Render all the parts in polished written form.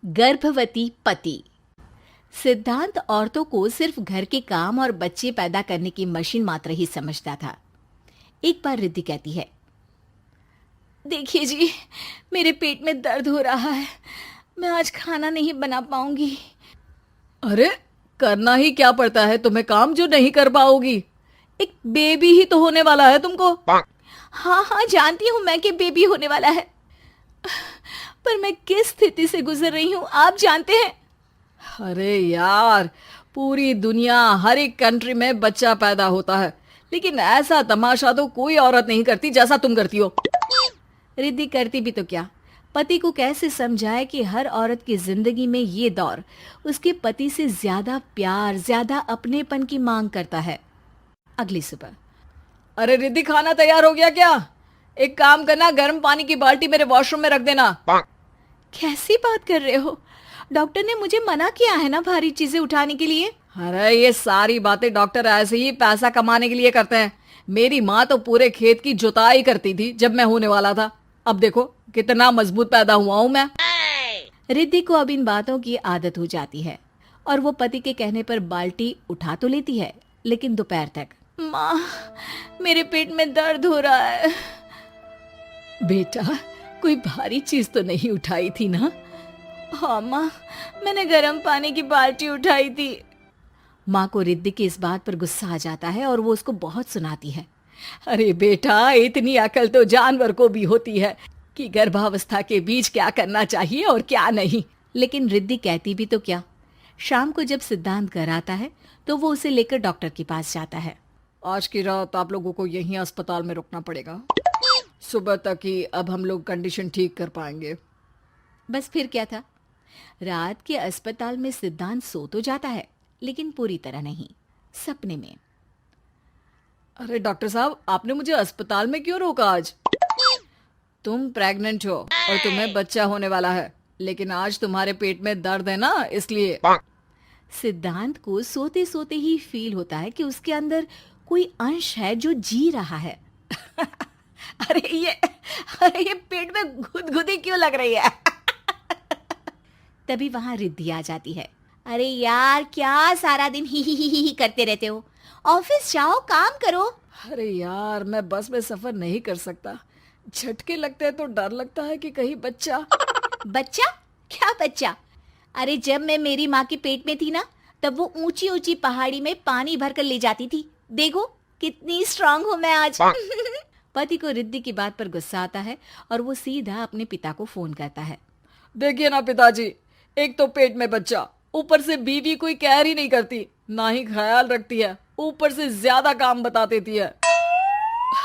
गर्भवती पति। सिद्धांत औरतों को सिर्फ घर के काम और बच्चे पैदा करने की मशीन मात्र ही समझता था। एक बार रिद्धि कहती है, देखिए जी, मेरे पेट में दर्द हो रहा है, मैं आज खाना नहीं बना पाऊंगी। अरे करना ही क्या पड़ता है तुम्हें काम जो नहीं कर पाओगी? एक बेबी ही तो होने वाला है तुमको। हाँ हाँ, जानती हूँ मैं कि बेबी होने वाला है, पर मैं किस स्थिति से गुजर रही हूँ आप जानते हैं। अरे यार, पूरी दुनिया हर एक कंट्री में बच्चा पैदा होता है, लेकिन ऐसा तमाशा तो कोई औरत नहीं करती जैसा तुम करती हो। रिद्धि करती भी तो क्या, पति को कैसे समझाए कि हर औरत की जिंदगी में ये दौर उसके पति से ज्यादा प्यार, ज्यादा अपनेपन की मांग करता है। अगली सुबह, अरे रिद्धि, खाना तैयार हो गया क्या? एक काम करना, गर्म पानी की बाल्टी मेरे वॉशरूम में रख देना। कैसी बात कर रहे हो? डॉक्टर ने मुझे मना किया है ना भारी चीजें उठाने के लिए। अरे ये सारी बातें डॉक्टर ऐसे ही पैसा कमाने के लिए करते हैं। मेरी माँ तो पूरे खेत की जुताई करती थी जब मैं होने वाला था। अब देखो कितना मजबूत पैदा हुआ हूँ मैं। रिद्धि को अब इन बातों की आदत हो जाती है और वो पति के कहने पर बाल्टी उठा तो लेती है, लेकिन दोपहर तक, माँ मेरे पेट में दर्द हो रहा है। बेटा, कोई भारी चीज तो नहीं उठाई थी ना? हाँ माँ, मैंने गर्म पानी की बाल्टी उठाई थी। माँ को रिद्धि की इस बात पर गुस्सा आ जाता है और वो उसको बहुत सुनाती है। अरे बेटा, इतनी अकल तो जानवर को भी होती है कि गर्भावस्था के बीच क्या करना चाहिए और क्या नहीं। लेकिन रिद्धि कहती भी तो क्या। शाम को जब सिद्धांत घर आता है तो वो उसे लेकर डॉक्टर के पास जाता है। आज की रात आप लोगों को यहीं अस्पताल में रुकना पड़ेगा, सुबह तक ही अब हम लोग कंडीशन ठीक कर पाएंगे। बस फिर क्या था, रात के अस्पताल में सिद्धांत सो तो जाता है, लेकिन पूरी तरह नहीं, सपने में। अरे डॉक्टर साहब, आपने मुझे अस्पताल में क्यों रोका आज? तुम प्रेग्नेंट हो और तुम्हें बच्चा होने वाला है, लेकिन आज तुम्हारे पेट में दर्द है ना, इसलिए। सिद्धांत को सोते सोते ही फील होता है कि उसके अंदर कोई अंश है जो जी रहा है। अरे ये पेट में गुदगुदी क्यों लग रही है? तभी वहां रिद्धि आ जाती है। अरे यार, क्या सारा दिन ही करते रहते हो, ऑफिस जाओ, काम करो। अरे यार, मैं बस में सफर नहीं कर सकता, झटके लगते हैं तो डर लगता है कि कहीं बच्चा। बच्चा? क्या बच्चा? अरे जब मैं मेरी माँ के पेट में थी ना, तब वो ऊंची ऊंची पहाड़ी में पानी भर कर ले जाती थी। देखो कितनी स्ट्रांग हूँ मैं आज। पति को रिद्धि की बात पर गुस्सा आता है और वो सीधा अपने पिता को फोन करता है। देखिए ना पिताजी, एक तो पेट में बच्चा, ऊपर से बीवी कोई केयर ही नहीं करती, ना ही ख्याल रखती है, ऊपर से ज्यादा काम बता देती है।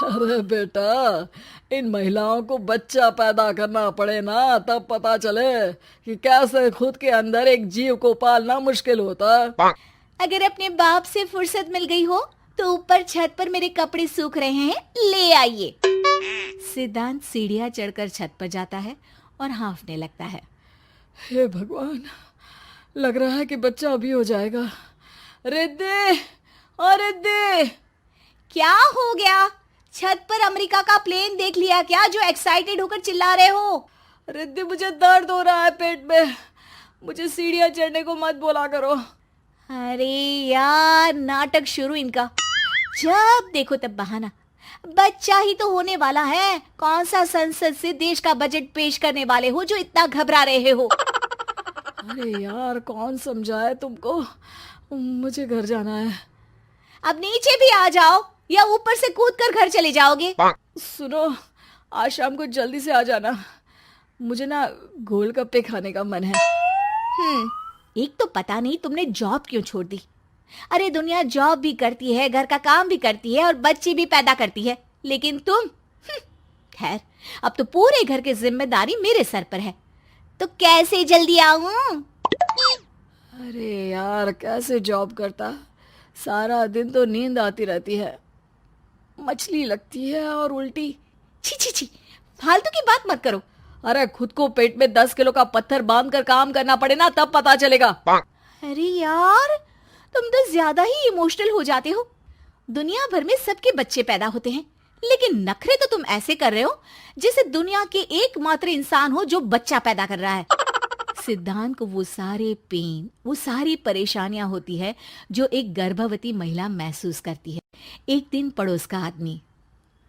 अरे बेटा, इन महिलाओं को बच्चा पैदा करना पड़े ना, तब पता चले कि कैसे खुद के अंदर एक जीव को पालना मुश्किल होता है। अगर अपने बाप से फुर्सत मिल गई हो तो ऊपर छत पर मेरे कपड़े सूख रहे हैं, ले आइए। सिद्धांत सीढ़ियां चढ़कर छत पर जाता है और हांफने लगता है। हे भगवान, लग रहा है कि बच्चा अभी हो जाएगा। रिद्धि, और रिद्धि। क्या हो गया? छत पर अमेरिका का प्लेन देख लिया क्या जो एक्साइटेड होकर चिल्ला रहे हो? रिद्धि, मुझे दर्द हो रहा है पेट में, मुझे सीढ़ियां चढ़ने को मत बोला करो। अरे यार, नाटक शुरू इनका, जब देखो तब बहाना। बच्चा ही तो होने वाला है, कौन सा संसद से देश का बजट पेश करने वाले हो जो इतना घबरा रहे हो? अरे यार, कौन समझाए तुमको, मुझे घर जाना है। अब नीचे भी आ जाओ या ऊपर से कूदकर घर चले जाओगे? सुनो, आज शाम को जल्दी से आ जाना, मुझे ना गोलगप्पे खाने का मन है। एक तो पता नहीं तुमने जॉब क्यों छोड़ दी। अरे दुनिया जॉब भी करती है, घर का काम भी करती है और बच्चे भी पैदा करती है, लेकिन तुम, खैर, अब तो पूरे घर की जिम्मेदारी मेरे सर पर है, तो कैसे जल्दी आऊं? अरे यार, कैसे जॉब करता, सारा दिन तो नींद आती रहती है, मछली लगती है और उल्टी। छी छी छी, फालतू की बात मत करो। अरे खुद को पेट में 10 किलो का पत्थर बांध कर काम करना पड़े ना, तब पता चलेगा। अरे यार, तुम तो ज्यादा ही इमोशनल हो जाते हो। दुनिया भर में सबके बच्चे पैदा होते हैं, लेकिन नखरे तो तुम ऐसे कर रहे हो जैसे दुनिया के एकमात्र इंसान हो जो बच्चा पैदा कर रहा है। सिद्धांत को वो सारे पेन, वो सारी परेशानियां होती है जो एक गर्भवती महिला महसूस करती है। एक दिन पड़ोस का आदमी,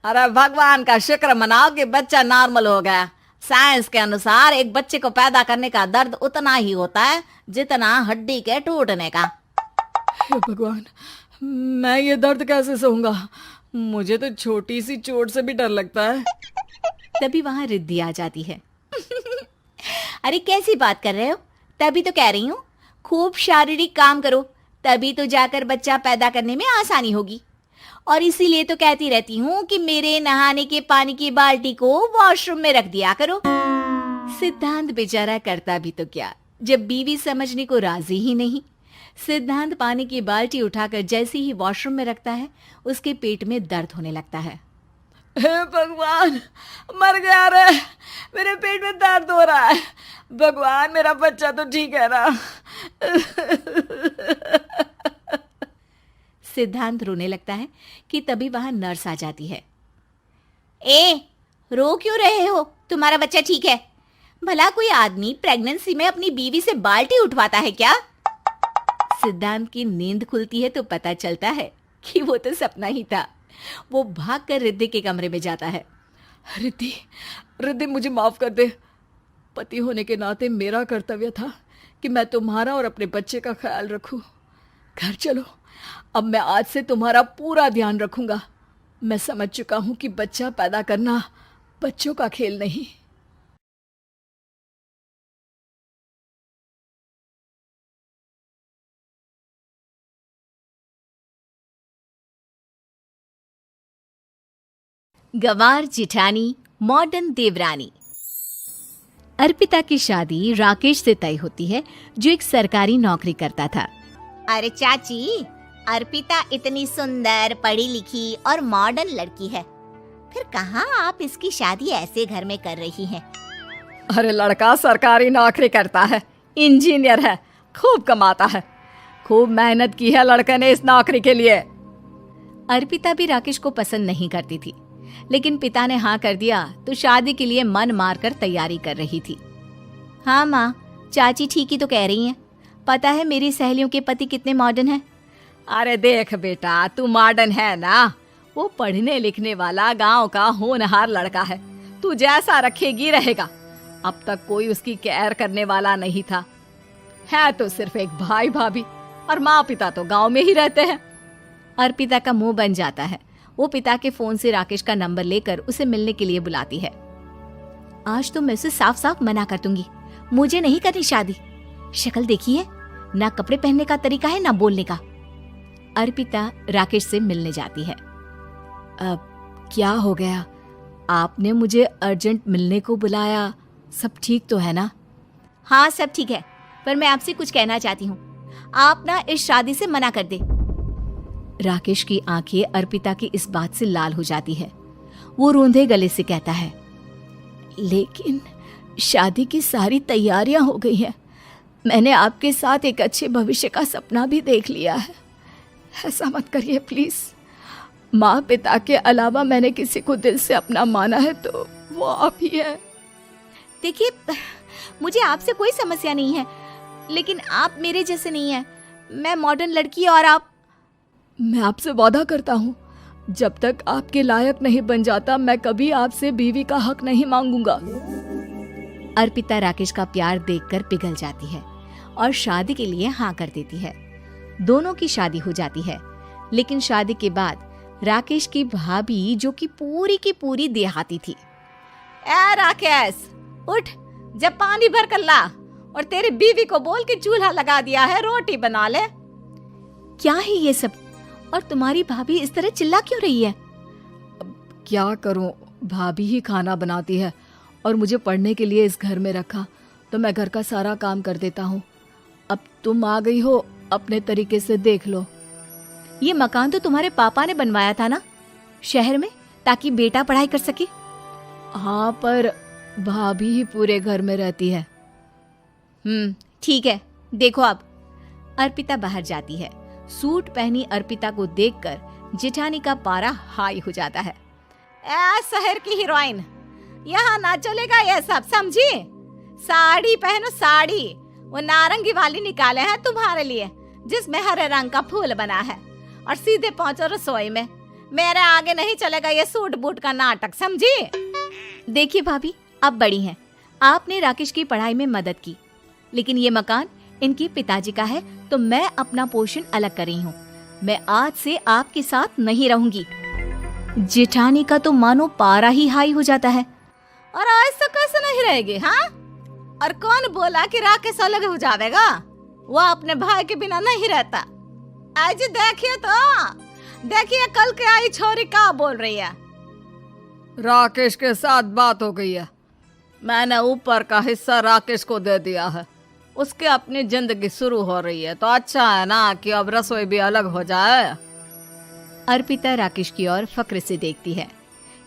अरे भगवान का शुक्र मनाओ कि बच्चा नॉर्मल हो गया। साइंस के अनुसार एक बच्चे को पैदा करने का दर्द उतना ही होता है जितना हड्डी के टूटने का। हे भगवान, मैं ये दर्द कैसे सहूंगा? मुझे तो छोटी सी चोट से भी डर लगता है। तभी वहां रिद्धि आ जाती है। अरे कैसी बात कर रहे हो? तभी तो कह रही हूँ, खूब शारीरिक काम करो, तभी तो जाकर बच्चा पैदा करने में आसानी होगी। और इसीलिए तो कहती रहती हूँ कि मेरे नहाने के पानी की बाल्टी को वॉशरूम में रख दिया करो। सिद्धांत बेचारा करता भी तो क्या, जब बीवी समझने को राजी ही नहीं। सिद्धांत पानी की बाल्टी उठाकर जैसे ही वॉशरूम में रखता है, उसके पेट में दर्द होने लगता है। हे भगवान, मर गया रे, मेरे पेट में दर्द हो रहा है। भगवान, मेरा बच्चा तो ठीक है ना? सिद्धांत रोने लगता है कि तभी वहां नर्स आ जाती है। ए, रो क्यों रहे हो? तुम्हारा बच्चा ठीक है। भला कोई आदमी प्रेगनेंसी में अपनी बीवी से बाल्टी उठवाता है क्या? सिद्धांत की नींद खुलती है तो पता चलता है कि वो तो सपना ही था। वो भागकर रिद्धि के कमरे में जाता है। रिद्धि, रिद्धि, मुझे माफ कर दे। पति होने के नाते मेरा कर्तव्य था कि मैं तुम्हारा और अपने बच्चे का ख्याल रखूं। घर चलो, अब मैं आज से तुम्हारा पूरा ध्यान रखूंगा। मैं समझ चुका हूं कि बच्चा पैदा करना बच्चों का खेल नहीं। गंवार जिठानी, मॉडर्न देवरानी। अर्पिता की शादी राकेश से तय होती है, जो एक सरकारी नौकरी करता था। अरे चाची, अर्पिता इतनी सुंदर, पढ़ी लिखी और मॉडर्न लड़की है, फिर कहाँ आप इसकी शादी ऐसे घर में कर रही हैं? अरे लड़का सरकारी नौकरी करता है, इंजीनियर है, खूब कमाता है। खूब मेहनत की है लड़के ने इस नौकरी के लिए। अर्पिता भी राकेश को पसंद नहीं करती थी, लेकिन पिता ने हाँ कर दिया तो शादी के लिए मन मारकर तैयारी कर रही थी। हाँ माँ, चाची ठीक ही तो कह रही हैं। पता है मेरी सहेलियों के पति कितने मॉडर्न हैं। अरे देख बेटा, तू मॉडर्न है ना, वो पढ़ने लिखने वाला गांव का होनहार लड़का है। तू जैसा रखेगी रहेगा। अब तक कोई उसकी केयर करने वाला नहीं था। है तो सिर्फ एक भाई भाभी, और माँ पिता तो गांव में ही रहते हैं। अर्पिता का मुंह बन जाता है। वो पिता के फोन से राकेश का नंबर लेकर उसे मिलने के लिए बुलाती है। आज तो मैं उसे साफ साफ मना कर दूंगी, मुझे नहीं करनी शादी। शक्ल देखी है ना, कपड़े पहनने का तरीका है ना बोलने का। अर्पिता राकेश से मिलने जाती है। अब क्या हो गया? आपने मुझे अर्जेंट मिलने को बुलाया, सब ठीक तो है ना? हाँ सब ठीक है, पर मैं आपसे कुछ कहना चाहती हूँ। आप ना इस शादी से मना कर दे। राकेश की आंखें अर्पिता की इस बात से लाल हो जाती है। वो रोंधे गले से कहता है, लेकिन शादी की सारी तैयारियां हो गई हैं। मैंने आपके साथ एक अच्छे भविष्य का सपना भी देख लिया है। ऐसा मत करिए प्लीज। माँ पिता के अलावा मैंने किसी को दिल से अपना माना है तो वो आप ही है। देखिए, मुझे आपसे कोई समस्या नहीं है, लेकिन आप मेरे जैसे नहीं हैं। मैं मॉडर्न लड़की और आप। मैं आपसे वादा करता हूँ, जब तक आपके लायक नहीं बन जाता मैं कभी आपसे बीवी का हक नहीं मांगूंगा। अर्पिता राकेश का प्यार देखकर पिघल जाती है और शादी के लिए हाँ कर देती है। दोनों की शादी हो जाती है, लेकिन शादी के बाद राकेश की भाभी, जो कि पूरी की पूरी देहाती थी। ए राकेश, उठ, जब पानी भर कर ला और तेरी बीवी को बोल के चूल्हा लगा दिया है, रोटी बना ले। क्या है ये सब? और तुम्हारी भाभी इस तरह चिल्ला क्यों रही है? क्या करूं, भाभी ही खाना बनाती है और मुझे पढ़ने के लिए इस घर में रखा, तो मैं घर का सारा काम कर देता हूँ। अब तुम आ गई हो, अपने तरीके से देख लो। ये मकान तो तुम्हारे पापा ने बनवाया था ना, शहर में, ताकि बेटा पढ़ाई कर सके। हाँ, पर भाभी ही पूरे घर में रहती है। ठीक है, देखो अब। अर्पिता बाहर जाती है। सूट पहनी अर्पिता को देखकर जेठानी का पारा हाई हो जाता है। ए शहर की हीरोइन, यहाँ ना चलेगा ये सब, समझी? साड़ी पहनो साड़ी। वो नारंगी वाली निकाले हैं तुम्हारे लिए, जिसमें हरे रंग का फूल बना है। और सीधे पहुंचो रसोई में। मेरे आगे नहीं चलेगा ये सूट बूट का नाटक, समझी? देखिए भाभी, आप बड़ी हैं, आपने राकेश की पढ़ाई में मदद की, लेकिन ये मकान इनके पिताजी का है, तो मैं अपना पोर्शन अलग कर रही हूँ। मैं आज से आपके साथ नहीं रहूंगी। जेठानी का तो मानो पारा ही हाई हो जाता है। और ऐसा कैसे नहीं रहेगी? हाँ, और कौन बोला कि राकेश अलग हो जाएगा? वो अपने भाई के बिना नहीं रहता। आज देखिए तो, देखिए कल के आई छोरी क्या बोल रही है। राकेश के साथ बात हो गई है, मैंने ऊपर का हिस्सा राकेश को दे दिया है। उसकी अपनी जिंदगी शुरू हो रही है, तो अच्छा है ना कि अब रसोई भी अलग हो जाए। अर्पिता राकेश की ओर फक्र से देखती है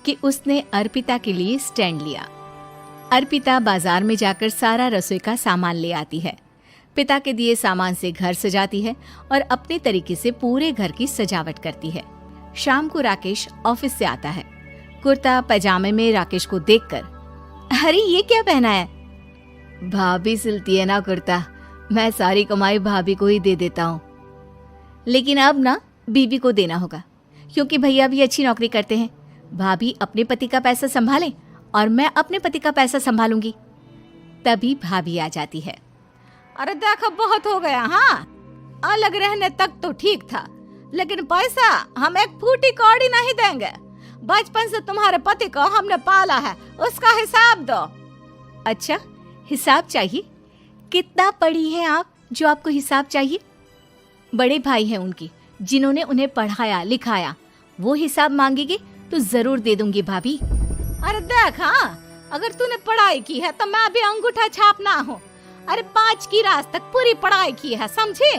कि उसने अर्पिता के लिए स्टैंड लिया। अर्पिता बाजार में जाकर सारा रसोई का सामान ले आती है। पिता के दिए सामान से घर सजाती है और अपने तरीके से पूरे घर की सजावट करती है। शाम को राकेश ऑफिस से आता है। कुर्ता पैजामे में राकेश को देखकर, अरे ये क्या पहना है? भाभी सिलती है ना कुर्ता, मैं सारी कमाई भाभी को ही दे देता हूँ। लेकिन अब ना बीबी को देना होगा, क्योंकि भैया भी अच्छी नौकरी करते हैं। भाभी अपने पति का पैसा संभालें और मैं अपने पति का पैसा संभालूंगी। तभी भाभी आ जाती है। अरे देखो बहुत हो गया। हाँ, अलग रहने तक तो ठीक था, लेकिन पैसा हम एक फूटी कौड़ी नहीं देंगे। बचपन से तुम्हारे पति को हमने पाला है, उसका हिसाब दो। अच्छा, हिसाब चाहिए? कितना पढ़ी हैं आप जो आपको हिसाब चाहिए? बड़े भाई हैं उनकी, जिन्होंने उन्हें पढ़ाया लिखाया। वो हिसाब मांगेगी तो जरूर दे दूंगी भाभी। अरे देख, हाँ, अगर तूने पढ़ाई की है तो मैं भी अंगूठा छापना हूँ। अरे 5 की क्लास तक पूरी पढ़ाई की है, समझे?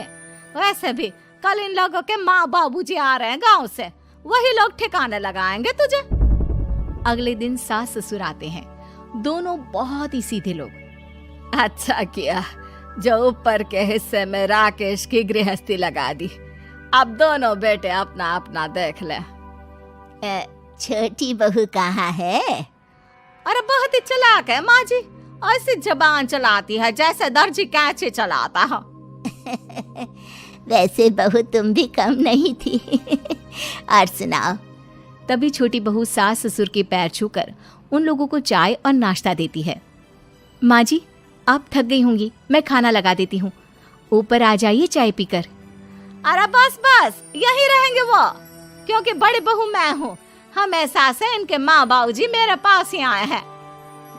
वैसे भी कल इन लोगों के माँ बाबूजी आ रहे हैं गांव से, वही लोग ठिकाने लगाएंगे तुझे। अगले दिन सास ससुर आते हैं, दोनों बहुत ही सीधे लोग। अच्छा किया जो ऊपर के हिस्से में राकेश की गृहस्थी लगा दी। अब दोनों बेटे अपना अपना देख ले। छोटी बहू कहाँ है? अरे बहुत ही चालाक है माँ जी, ऐसी जबान चलाती है जैसे दर्जी कैंची चलाता है। वैसे बहू तुम भी कम नहीं थी। और सुनाओ। तभी छोटी बहू सास ससुर के पैर छूकर उन लोगों को चाय और नाश्ता देती है। माँ जी, आप थक गई होंगी, मैं खाना लगा देती हूँ, ऊपर आ जाइए चाय पीकर। अरे बस बस, यही रहेंगे वो, क्योंकि बड़ी बहू मैं हूँ। हमेशा से इनके माँ बाबूजी मेरे पास ही आए हैं।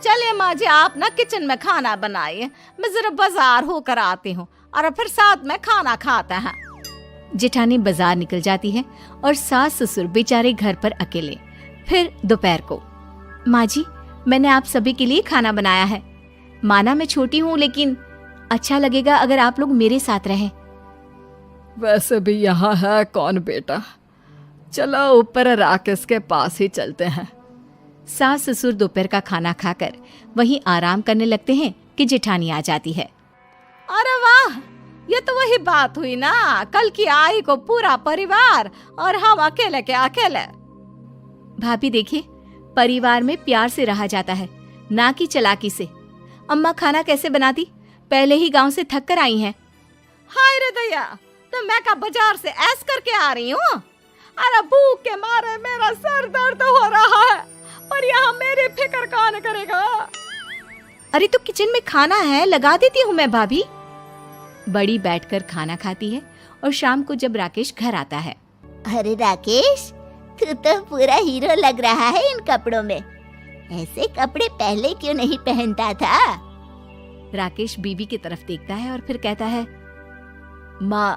चलिए माँ जी, आप ना किचन में खाना बनाइए, मैं जरा बाजार होकर आती हूँ और फिर साथ में खाना खाते हैं। जेठानी बाजार निकल जाती है और सास ससुर बेचारे घर पर अकेले। फिर दोपहर को, माँ जी, मैंने आप सभी के लिए खाना बनाया है। माना मैं छोटी हूँ, लेकिन अच्छा लगेगा अगर आप लोग मेरे साथ रहें। वैसे भी यहाँ है कौन बेटा, चलो ऊपर राकेश के पास ही चलते हैं। सास ससुर दोपहर का खाना खाकर वहीं आराम करने लगते हैं कि जेठानी आ जाती है। अरे वाह, ये तो वही बात हुई ना, कल की आई को पूरा परिवार और हम अकेले के अकेले। भाभी देखिए, परिवार में प्यार से रहा जाता है, ना कि चालाकी से। अम्मा खाना कैसे बनाती, पहले ही गांव से थक कर आई हैं। हाय रे दया, तो मैं का बाजार से ऐस करके आ रही हूँ। अरे भूख के मारे मेरा सर दर्द हो रहा है, पर यहाँ मेरी फिक्र कौन करेगा? अरे तो किचन में खाना है, लगा देती हूँ मैं भाभी। बड़ी बैठकर खाना खाती है और शाम को जब राकेश घर आता है। अरे राकेश, तू तो पूरा हीरो लग रहा है इन कपड़ों में। ऐसे कपड़े पहले क्यों नहीं पहनता था? राकेश बीबी की तरफ देखता है और फिर कहता है, माँ,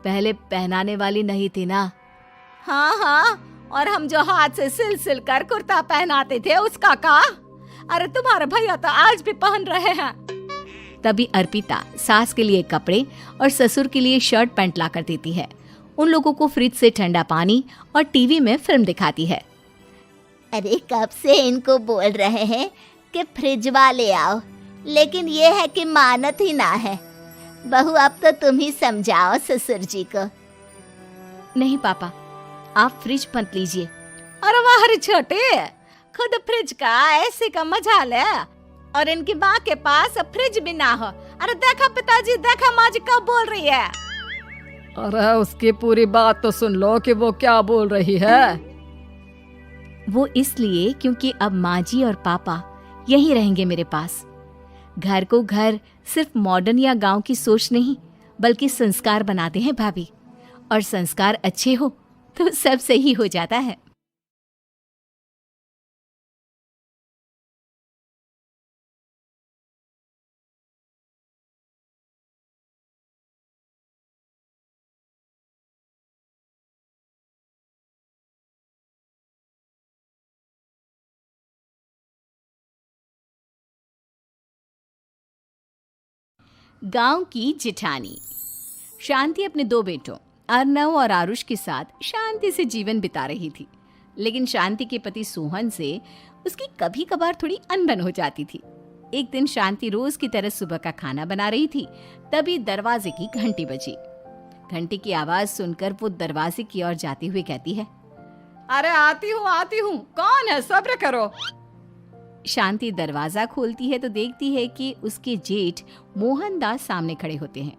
पहले पहनाने वाली नहीं थी ना। हाँ हाँ, और हम जो हाथ से सिल सिल कर कुर्ता पहनाते थे उसका का? अरे तुम्हारे भैया तो आज भी पहन रहे हैं। तभी अर्पिता सास के लिए कपड़े और ससुर के लिए शर्ट पैंट ला कर देती है। उन लोगों को फ्रिज से ठंडा पानी और टीवी में फिल्म दिखाती है। अरे कब से इनको बोल रहे हैं कि फ्रिज वाले आओ, लेकिन ये है कि मानत ही ना है। बहू, अब तो तुम ही समझाओ ससुर जी को। नहीं पापा, आप फ्रिज मत लीजिए। अरे वाह रे छोटे, खुद फ्रिज का ऐसे का मजा ले। और इनकी माँ के पास फ्रिज भी ना हो। अरे देखा पिताजी, देखा माँ जी कब बोल रही है। अरे उसकी पूरी बात तो सुन लो कि वो क्या बोल रही है। वो इसलिए क्योंकि अब माँ जी और पापा यहीं रहेंगे मेरे पास। घर को घर सिर्फ मॉडर्न या गांव की सोच नहीं, बल्कि संस्कार बनाते हैं भाभी। और संस्कार अच्छे हो तो सब सही हो जाता है। गांव की जिठानी। शांति अपने दो बेटों अर्नव और आरुष के साथ शांति से जीवन बिता रही थी। लेकिन शांति के पति सोहन से उसकी कभी कभार थोड़ी अनबन हो जाती थी। एक दिन शांति रोज की तरह सुबह का खाना बना रही थी, तभी दरवाजे की घंटी बजी। घंटी की आवाज सुनकर वो दरवाजे की ओर जाते हुए कहती है, अरे आती हूँ, कौन है, सब्र करो। शांति दरवाजा खोलती है तो देखती है कि उसके जेठ मोहनदास सामने खड़े होते हैं।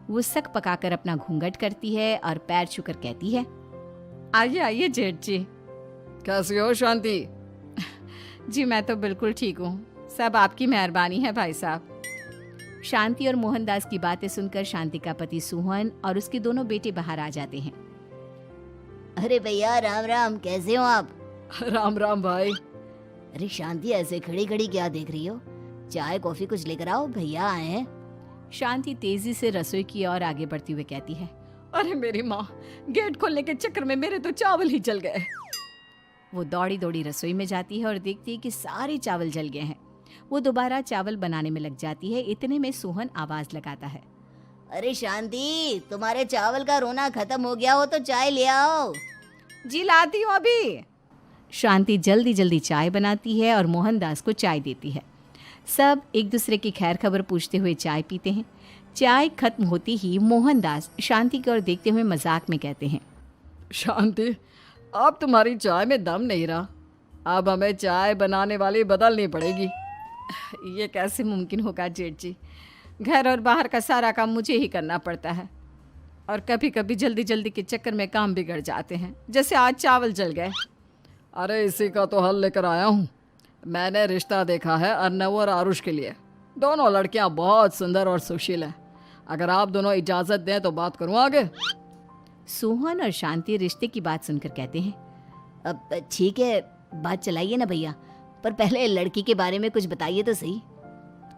वो सक पकाकर अपना घूंघट करती है और पैर छूकर कहती है, आइए आइए जेठ जी। कैसी हो शांति? जी मैं तो बिल्कुल ठीक हूँ, सब आपकी मेहरबानी है भाई साहब। शांति और मोहनदास की बातें सुनकर शांति का पति सोहन और उसके दोनों बेटे बाहर आ जाते हैं। अरे भैया राम राम, कैसे हो आप? राम राम भाई। अरे शांति, ऐसे खड़ी खड़ी क्या देख रही हो? चाय कॉफी कुछ लेकर आओ, भैया आए हैं। शांति तेजी से रसोई की ओर आगे बढ़ती हुई कहती है, अरे मेरी माँ, गेट खोलने के चक्कर में मेरे तो चावल ही जल गए। वो दौड़ी दौड़ी रसोई में जाती है और देखती है कि सारे चावल जल गए हैं। वो दोबारा चावल बनाने में लग जाती है। इतने में सोहन आवाज लगाता है, अरे शांति, तुम्हारे चावल का रोना खत्म हो गया हो तो चाय ले आओ। जी लाती हूँ अभी। शांति जल्दी जल्दी चाय बनाती है और मोहनदास को चाय देती है। सब एक दूसरे की खैर खबर पूछते हुए चाय पीते हैं। चाय खत्म होती ही मोहनदास शांति की ओर देखते हुए मजाक में कहते हैं, शांति, अब तुम्हारी चाय में दम नहीं रहा, अब हमें चाय बनाने वाली बदलनी पड़ेगी। ये कैसे मुमकिन होगा जेठ जी, घर और बाहर का सारा काम मुझे ही करना पड़ता है और कभी कभी जल्दी जल्दी के चक्कर में काम बिगड़ जाते हैं, जैसे आज चावल जल गए। अरे इसी का तो हल लेकर आया हूँ। मैंने रिश्ता देखा है अर्नव और आरुष के लिए। दोनों लड़कियाँ बहुत सुंदर और सुशील हैं। अगर आप दोनों इजाज़त दें तो बात करूँ आगे। सोहन और शांति रिश्ते की बात सुनकर कहते हैं, अब ठीक है, बात चलाइए ना भैया, पर पहले लड़की के बारे में कुछ बताइए तो सही।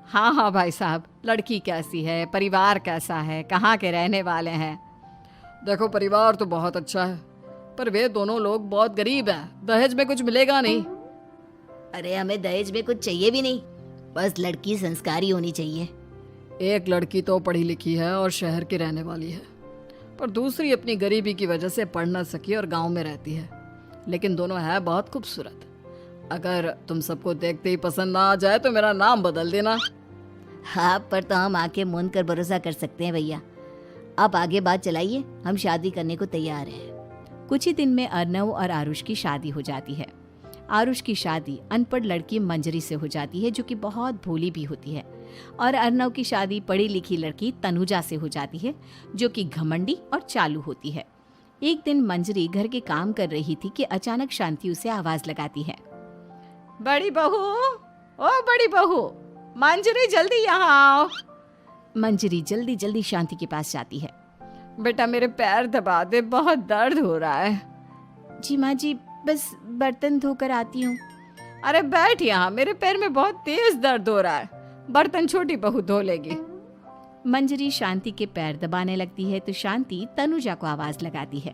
हाँ हाँ भाई साहब, लड़की कैसी है, परिवार कैसा है, कहाँ के रहने वाले हैं? देखो, परिवार तो बहुत अच्छा है, पर वे दोनों लोग बहुत गरीब हैं। दहेज में कुछ मिलेगा नहीं। अरे हमें दहेज में कुछ चाहिए भी नहीं, बस लड़की संस्कारी होनी चाहिए। एक लड़की तो पढ़ी लिखी है और शहर की रहने वाली है, पर दूसरी अपनी गरीबी की वजह से पढ़ न सकी और गांव में रहती है। लेकिन दोनों है बहुत खूबसूरत। अगर तुम सबको देखते ही पसंद ना आ जाए तो मेरा नाम बदल देना। हाँ, पर तो हम आके मूंद कर भरोसा कर सकते हैं भैया। आप आगे बात चलाइए, हम शादी करने को तैयार हैं। कुछ ही दिन में अर्नव और आरुष की शादी हो जाती है। आरुष की शादी अनपढ़ लड़की मंजरी से हो जाती है, जो कि बहुत भोली भी होती है। और अर्नव की शादी पढ़ी लिखी लड़की तनुजा से हो जाती है, जो कि घमंडी और चालू होती है। एक दिन मंजरी घर के काम कर रही थी कि अचानक शांति उसे आवाज लगाती है, बड़ी बहू, ओ बड़ी बहू, मंजरी जल्दी यहाँ आओ। मंजरी जल्दी जल्दी शांति के पास जाती है। बेटा मेरे पैर दबा दे, बहुत दर्द हो रहा है। जी माँ जी, बस बर्तन धोकर आती हूँ। अरे बैठ यहाँ, मेरे पैर में बहुत तेज दर्द हो रहा है, बर्तन छोटी बहू धो लेगी। मंजरी शांति के पैर दबाने लगती है तो शांति तनुजा को आवाज लगाती है,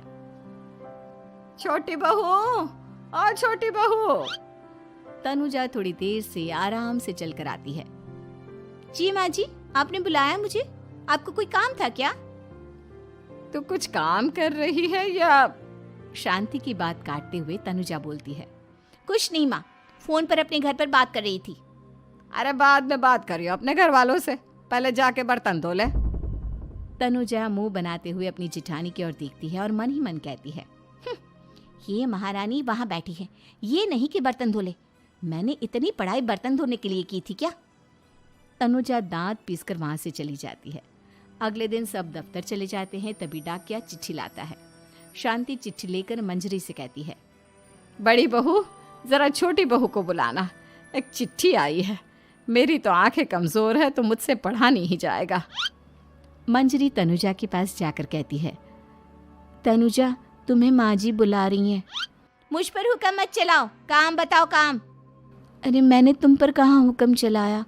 छोटी बहू, ओ छोटी बहू। तनुजा थोड़ी देर से आराम से चलकर आती है। जी माँ जी, आपने बुलाया मुझे? आपको कोई काम था क्या? तू कुछ काम कर रही है या? शांति की बात काटते हुए तनुजा बोलती है, कुछ नहीं माँ, फोन पर अपने घर पर बात कर रही थी। अरे बाद में बात करियो अपने घर वालों से, पहले जाके बर्तन धो ले। तनुजा मुंह बनाते हुए अपनी जिठानी की ओर देखती है और मन ही मन कहती है, ये महारानी वहाँ बैठी है, ये नहीं कि बर्तन धो ले। मैंने इतनी पढ़ाई बर्तन धोने के लिए की थी क्या? तनुजा दांत पीसकर वहां से चली जाती है। अगले दिन सब दफ्तर चले जाते हैं, तभी डाकिया चिट्ठी लाता है। शांति चिट्ठी लेकर मंजरी से कहती है, बड़ी बहू, जरा छोटी बहू को बुलाना, एक चिट्ठी आई है। मेरी तो आंखें कमजोर है तो मुझसे पढ़ा नहीं जाएगा। मंजरी तनुजा के पास जाकर कहती है, तनुजा, तुम्हें माँ जी बुला रही हैं। मुझ पर हुक्म मत चलाओ, काम बताओ काम। अरे मैंने तुम पर कहाँ हुक्म चलाया,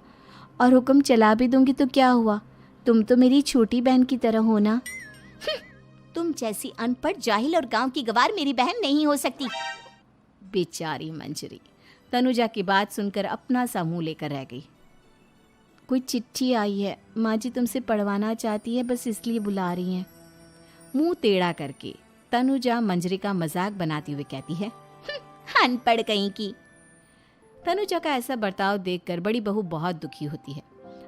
और हुक्म चला भी दूंगी तो क्या हुआ? तुम तो मेरी छोटी बहन की तरह हो ना। तुम जैसी अनपढ़, जाहिल और गांव की गवार मेरी बहन नहीं हो सकती। बेचारी मंजरी तनुजा की बात सुनकर अपना सा मुंह लेकर रह गई। कोई चिट्ठी आई है, माँ जी तुमसे पढ़वाना चाहती है, बस इसलिए बुला रही हैं। मुंह टेढ़ा करके तनुजा मंजरी का मजाक बनाती हुए कहती है, अनपढ़ कहीं की। तनुजा का ऐसा बर्ताव देखकर बड़ी बहू बहुत दुखी होती है।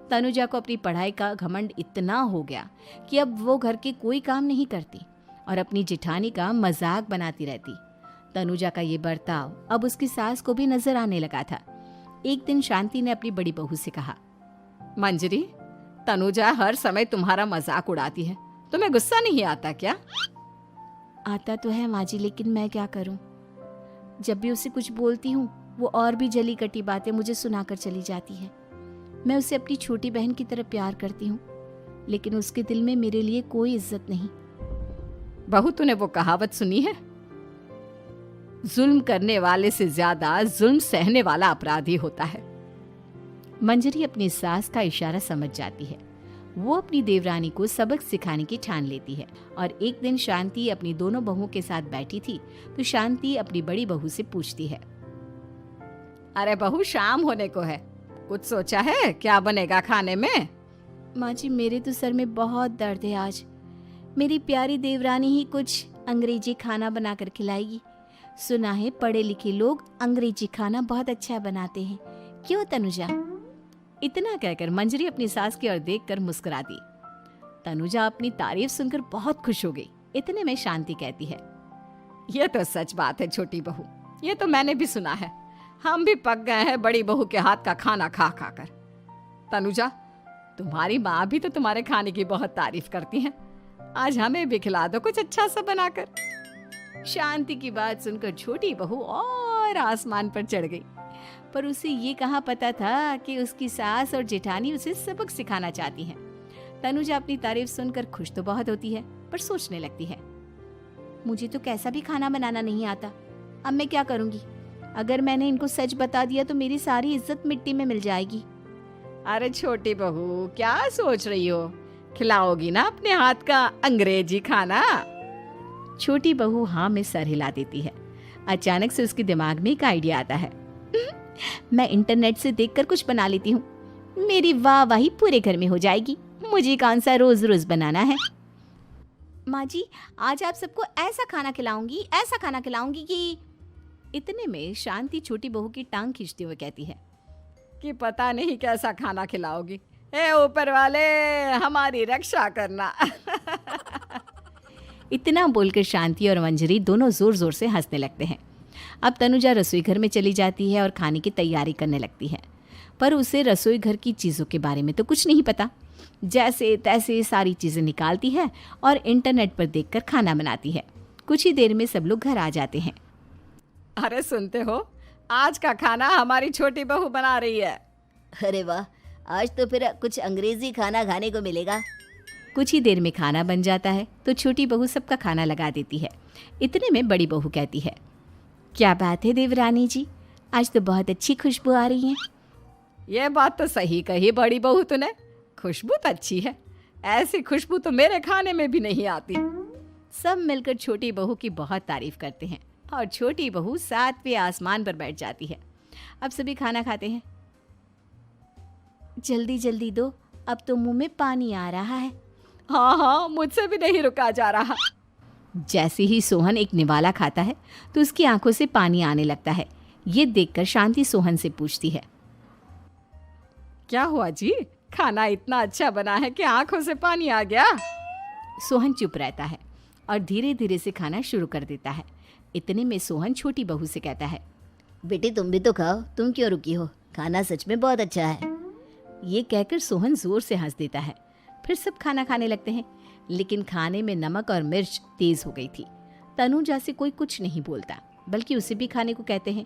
तनुजा को अपनी पढ़ाई का घमंड इतना हो गया कि अब वो घर के कोई काम नहीं करती और अपनी जेठानी का मजाक बनाती रहती। तनुजा का ये बर्ताव अब उसकी सास को भी नजर आने लगा था। एक दिन शांति ने अपनी बड़ी बहू से कहा, मंजरी, तनुजा हर समय तुम्हारा मजाक उड़ाती है, तुम्हें गुस्सा नहीं आता क्या? आता तो है माँ जी, लेकिन मैं क्या करूं? जब भी उसे कुछ बोलती हूँ वो और भी जली कटी बातें मुझे सुनाकर चली जाती है। मैं उसे अपनी छोटी बहन की तरह प्यार करती हूँ, लेकिन उसके दिल में मेरे लिए कोई इज्जत नहीं। बहू, तूने वो कहावत सुनी है, जुल्म करने वाले से ज्यादा जुल्म सहने वाला अपराधी होता है। मंजरी अपनी सास का इशारा समझ जाती है। वो अपनी देवरानी को सबक सिखाने की ठान लेती है और एक दिन शांति अपनी दोनों बहुओं के साथ बैठी थी तो शांति अपनी बड़ी बहू से पूछती है, अरे बहू, शाम होने को है, कुछ सोचा है क्या बनेगा खाने में? माँ जी, मेरे तो सर में बहुत दर्द है आज। मेरी प्यारी देवरानी ही कुछ अंग्रेजी खाना बनाकर खिलाएगी। सुना है पढ़े लिखे लोग अंग्रेजी खाना बहुत अच्छा बनाते हैं, क्यों तनुजा? इतना कहकर मंजरी अपनी सास की ओर देखकर मुस्कुरा दी। तनुजा अपनी तारीफ सुनकर बहुत खुश हो गई। इतने में शांति कहती है, ये तो सच बात है छोटी बहू, ये तो मैंने भी सुना है। हम भी पक गए हैं बड़ी बहू के हाथ का खाना खा खा कर। तनुजा, तुम्हारी माँ भी तो तुम्हारे खाने की बहुत तारीफ करती हैं। आज हमें भी खिला दो कुछ अच्छा सा बनाकर। शांति की बात सुनकर छोटी बहू और आसमान पर चढ़ गई, पर उसे ये कहाँ पता था कि उसकी सास और जेठानी उसे सबक सिखाना चाहती हैं। तनुजा अपनी तारीफ सुनकर खुश तो बहुत होती है, पर सोचने लगती है, मुझे तो कैसा भी खाना बनाना नहीं आता। अब मैं क्या करूंगी? अगर मैंने इनको सच बता दिया तो मेरी सारी इज्जत मिट्टी में मिल जाएगी। अरे छोटी बहू, क्या सोच रही हो? खिलाओगी ना अपने हाथ का अंग्रेजी खाना? छोटी बहू हाँ में सर हिला देती है। अचानक से उसके दिमाग में एक आइडिया आता है। मैं इंटरनेट से देखकर कुछ बना लेती हूँ, मेरी वाहवाही पूरे घर में हो जाएगी। मुझे कौन सा रोज रोज बनाना है। माँ जी, आज आप सबको ऐसा खाना खिलाऊंगी, ऐसा खाना खिलाऊंगी कि... इतने में शांति छोटी बहू की टांग खींचते हुए कहती है कि पता नहीं कैसा खाना खिलाओगी। ए ऊपर वाले, हमारी रक्षा करना। इतना बोलकर शांति और मंजरी दोनों जोर जोर से हंसने लगते हैं। अब तनुजा रसोई घर में चली जाती है और खाने की तैयारी करने लगती है, पर उसे रसोई घर की चीज़ों के बारे में तो कुछ नहीं पता। जैसे तैसे सारी चीज़ें निकालती है और इंटरनेट पर देखकर खाना बनाती है। कुछ ही देर में सब लोग घर आ जाते हैं। अरे सुनते हो, आज का खाना हमारी छोटी बहू बना रही है। अरे वाह, आज तो फिर कुछ अंग्रेजी खाना खाने को मिलेगा। कुछ ही देर में खाना बन जाता है तो छोटी बहू सबका खाना लगा देती है। इतने में बड़ी बहू कहती है, क्या बात है देवरानी जी, आज तो बहुत अच्छी खुशबू आ रही है। ये बात तो सही कही बड़ी बहू तूने, खुशबू तो अच्छी है। ऐसी खुशबू तो मेरे खाने में भी नहीं आती। सब मिलकर छोटी बहू की बहुत तारीफ करते हैं और छोटी बहू 7वें आसमान पर बैठ जाती है। अब सभी खाना खाते हैं। जल्दी जल्दी दो, अब तो मुंह में पानी आ रहा है। हाँ हाँ, मुझसे भी नहीं रुका जा रहा। जैसे ही सोहन एक निवाला खाता है तो उसकी आंखों से पानी आने लगता है। ये देखकर शांति सोहन से पूछती है, क्या हुआ जी, खाना इतना अच्छा बना है कि आंखों से पानी आ गया? सोहन चुप रहता है और धीरे धीरे से खाना शुरू कर देता है। इतने में सोहन छोटी बहू से कहता है, बेटी तुम भी तो खाओ, तुम क्यों रुकी हो? खाना सच में बहुत अच्छा है। ये कहकर सोहन जोर से हंस देता है। फिर सब खाना खाने लगते हैं, लेकिन खाने में नमक और मिर्च तेज हो गई थी। तनुजा से कोई कुछ नहीं बोलता, बल्कि उसे भी खाने को कहते हैं।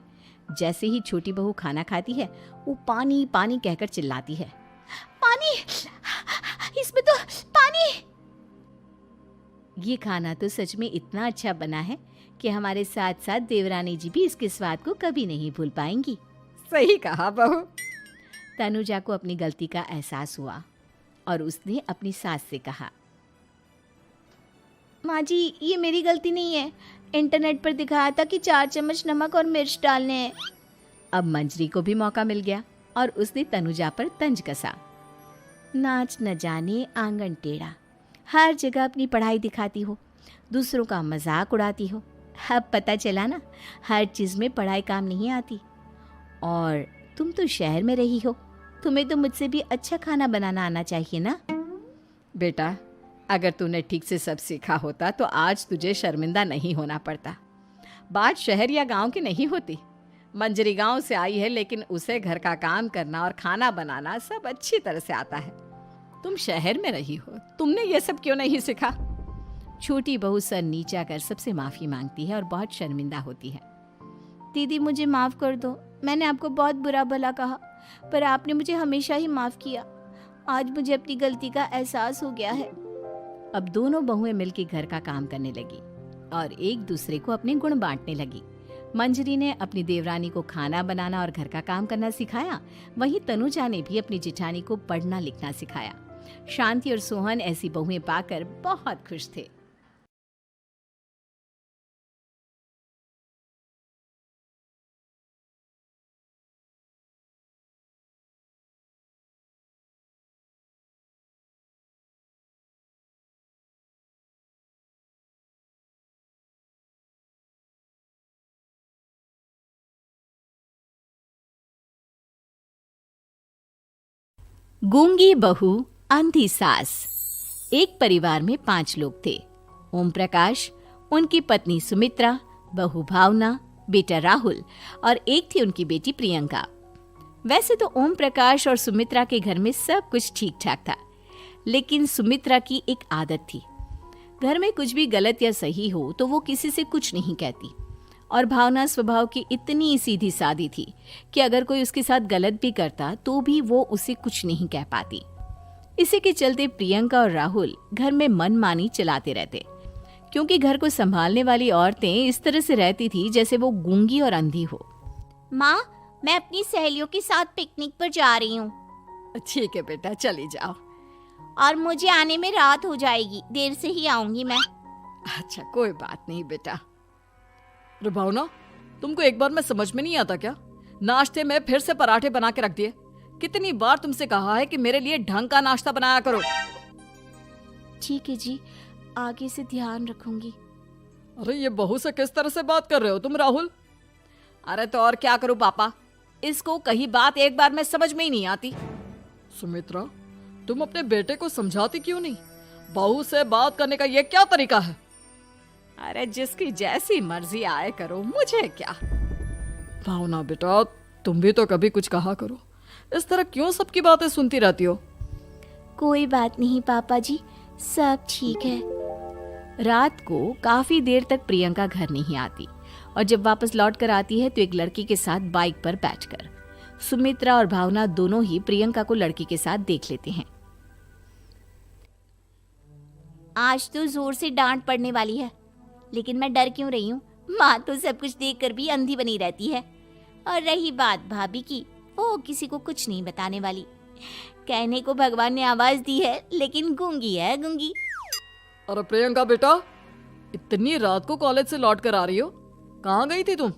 जैसे ही छोटी बहू खाना खाती है, वो पानी पानी कहकर चिल्लाती है। पानी, इसमें तो पानी। ये खाना तो सच में इतना अच्छा बना है कि हमारे साथ साथ देवरानी जी भी इसके स्वाद को कभी नहीं भूल पाएंगी। सही कहा बहू। तनुजा को अपनी गलती का एहसास हुआ और उसने अपनी सास से कहा, माँ जी, ये मेरी गलती नहीं है। इंटरनेट पर दिखाया था कि 4 चम्मच नमक और मिर्च डालने हैं। अब मंजरी को भी मौका मिल गया और उसने तनुजा पर तंज कसा। नाच न जाने आंगन टेढ़ा, हर जगह अपनी पढ़ाई दिखाती हो, दूसरों का मजाक उड़ाती हो। अब पता चला ना, हर चीज़ में पढ़ाई काम नहीं आती। और तुम तो शहर में रही हो, तुम्हें तो मुझसे भी अच्छा खाना बनाना आना चाहिए ना। बेटा, अगर तूने ठीक से सब सीखा होता तो आज तुझे शर्मिंदा नहीं होना पड़ता। बात शहर या गांव की नहीं होती। मंजरी गांव से आई है, लेकिन उसे घर का काम करना और खाना बनाना सब अच्छी तरह से आता है। तुम शहर में रही हो, तुमने ये सब क्यों नहीं सीखा? छोटी बहू सर नीचा कर सबसे माफ़ी मांगती है और बहुत शर्मिंदा होती है। दीदी, मुझे माफ़ कर दो। मैंने आपको बहुत बुरा भला कहा, पर आपने मुझे हमेशा ही माफ़ किया। आज मुझे अपनी गलती का एहसास हो गया है। अब दोनों बहुएं मिलकर घर का काम करने लगी और एक दूसरे को अपने गुण बांटने लगी। मंजरी ने अपनी देवरानी को खाना बनाना और घर का काम करना सिखाया, वहीं तनुजा ने भी अपनी जिठानी को पढ़ना लिखना सिखाया। शांति और सोहन ऐसी बहुएं पाकर बहुत खुश थे। गूंगी बहू अंधी सास। एक परिवार में 5 लोग थे। ओम प्रकाश, उनकी पत्नी सुमित्रा, बहू भावना, बेटा राहुल और एक थी उनकी बेटी प्रियंका। वैसे तो ओम प्रकाश और सुमित्रा के घर में सब कुछ ठीक ठाक था, लेकिन सुमित्रा की एक आदत थी। घर में कुछ भी गलत या सही हो तो वो किसी से कुछ नहीं कहती, और भावना स्वभाव की इतनी सीधी सादी थी कि अगर कोई उसके साथ गलत भी करता तो भी वो उसे कुछ नहीं कह पाती। इसी के चलते प्रियंका और राहुल घर में मनमानी चलाते रहते, क्योंकि घर को संभालने वाली औरतें इस तरह से रहती थी जैसे वो गूंगी और अंधी हो। माँ, मैं अपनी सहेलियों के साथ पिकनिक पर जा रही हूँ ठीक है बेटा, चली जाओ। और मुझे आने में रात हो जाएगी, देर से ही आऊंगी मैं। अच्छा, कोई बात नहीं बेटा। अरे भावना, तुमको एक बार में समझ में नहीं आता क्या? नाश्ते में फिर से पराठे बना के रख दिए। कितनी बार तुमसे कहा है कि मेरे लिए ढंग का नाश्ता बनाया करो। ठीक है जी, आगे से ध्यान रखूंगी। अरे ये बहू से किस तरह से बात कर रहे हो तुम राहुल? अरे तो और क्या करूं पापा, इसको कही बात एक बार में समझ में ही नहीं आती। सुमित्रा, तुम अपने बेटे को समझाती क्यों नहीं? बहू से बात करने का ये क्या तरीका है? अरे जिसकी जैसी मर्जी आए करो, मुझे क्या। भावना बेटा, तुम भी तो कभी कुछ कहा करो। इस तरह क्यों सबकी बातें सुनती रहती हो? कोई बात नहीं पापा जी, सब ठीक है। रात को काफी देर तक प्रियंका घर नहीं आती, और जब वापस लौट कर आती है तो एक लड़की के साथ बाइक पर बैठकर। सुमित्रा और भावना दोनों ही प्रियंका को लड़की के साथ देख लेते हैं। आज तो जोर से डांट पड़ने वाली है, लेकिन मैं डर क्यों रही हूँ? माँ तो सब कुछ देखकर भी अंधी बनी रहती है। और रही बात भाभी की, वो किसी को कुछ नहीं बताने वाली। कहने को भगवान ने आवाज दी है, लेकिन गूंगी है गूंगी। अरे प्रियंका बेटा, इतनी रात को कॉलेज से लौट कर आ रही हो? कहाँ गई थी तुम?